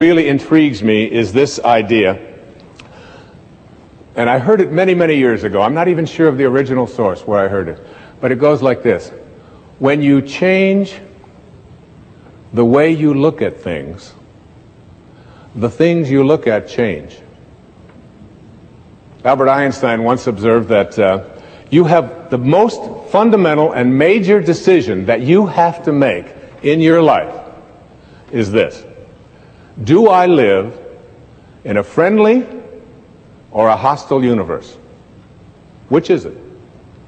really intrigues me is this idea, and I heard it many, many years ago. I'm not even sure of the original source where I heard it, but it goes like this. When you change the way you look at things, the things you look at change. Albert Einstein once observed that you have the most fundamental and major decision that you have to make in your life is this. Do I live in a friendly or a hostile universe? Which is it?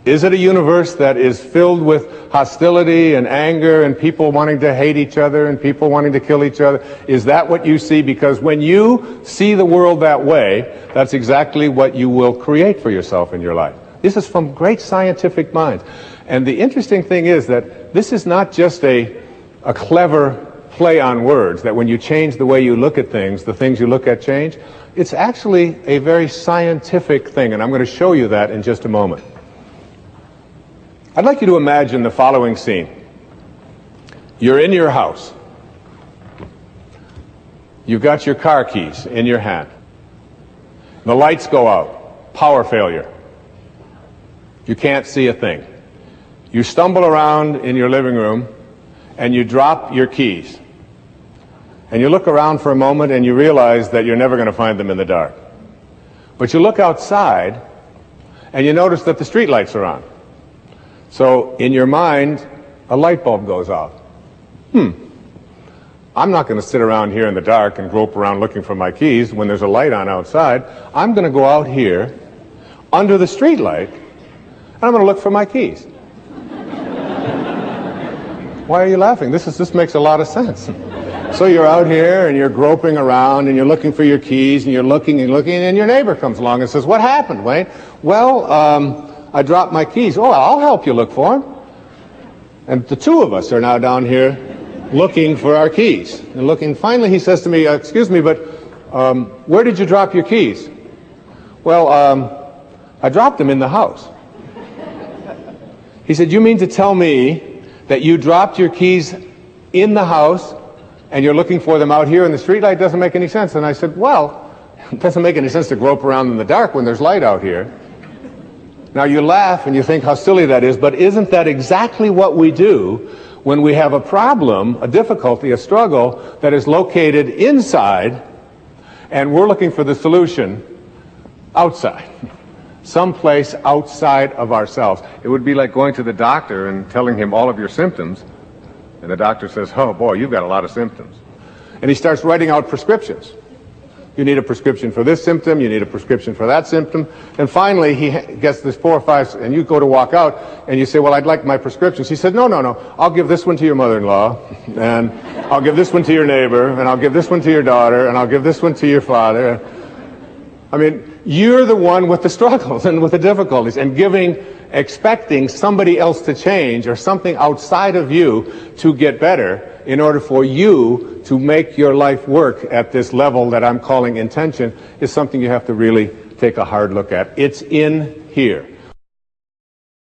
Is it a universe that is filled with hostility and anger and people wanting to hate each other and people wanting to kill each other? Is that what you see? Because when you see the world that way, that's exactly what you will create for yourself in your life. This is from great scientific minds. And the interesting thing is that this is not just a clever play on words, that when you change the way you look at things, the things you look at change. It's actually a very scientific thing, and I'm going to show you that in just a moment. I'd like you to imagine the following scene. You're in your house. You've got your car keys in your hand. The lights go out. Power failure. You can't see a thing. You stumble around in your living room and you drop your keys. And you look around for a moment and you realize that you're never going to find them in the dark. But you look outside and you notice that the street lights are on. So in your mind, a light bulb goes off. I'm not going to sit around here in the dark and grope around looking for my keys when there's a light on outside. I'm going to go out here under the street light and I'm going to look for my keys. Why are you laughing? This makes a lot of sense. So you're out here and you're groping around and you're looking for your keys and you're looking and your neighbor comes along and says, "What happened, Wayne?" "Well, I dropped my keys." "Oh, I'll help you look for them." And the two of us are now down here looking for our keys and looking. Finally, he says to me, "Excuse me, but where did you drop your keys?" "Well, I dropped them in the house." He said, "You mean to tell me that you dropped your keys in the house and you're looking for them out here in the streetlight? Doesn't make any sense." And I said, "Well, it doesn't make any sense to grope around in the dark when there's light out here." Now you laugh and you think how silly that is, but isn't that exactly what we do when we have a problem, a difficulty, a struggle that is located inside and we're looking for the solution outside? Someplace outside of ourselves. It would be like going to the doctor and telling him all of your symptoms, and the doctor says, "Oh boy, you've got a lot of symptoms." And he starts writing out prescriptions. You need a prescription for this symptom, you need a prescription for that symptom, and finally he gets this 4 or 5, and you go to walk out, and you say, "Well, I'd like my prescriptions." He said, No, I'll give this one to your mother-in-law, and I'll give this one to your neighbor, and I'll give this one to your daughter, and I'll give this one to your father. I mean, you're the one with the struggles and with the difficulties, and expecting somebody else to change or something outside of you to get better in order for you to make your life work at this level that I'm calling intention is something you have to really take a hard look at. It's in here.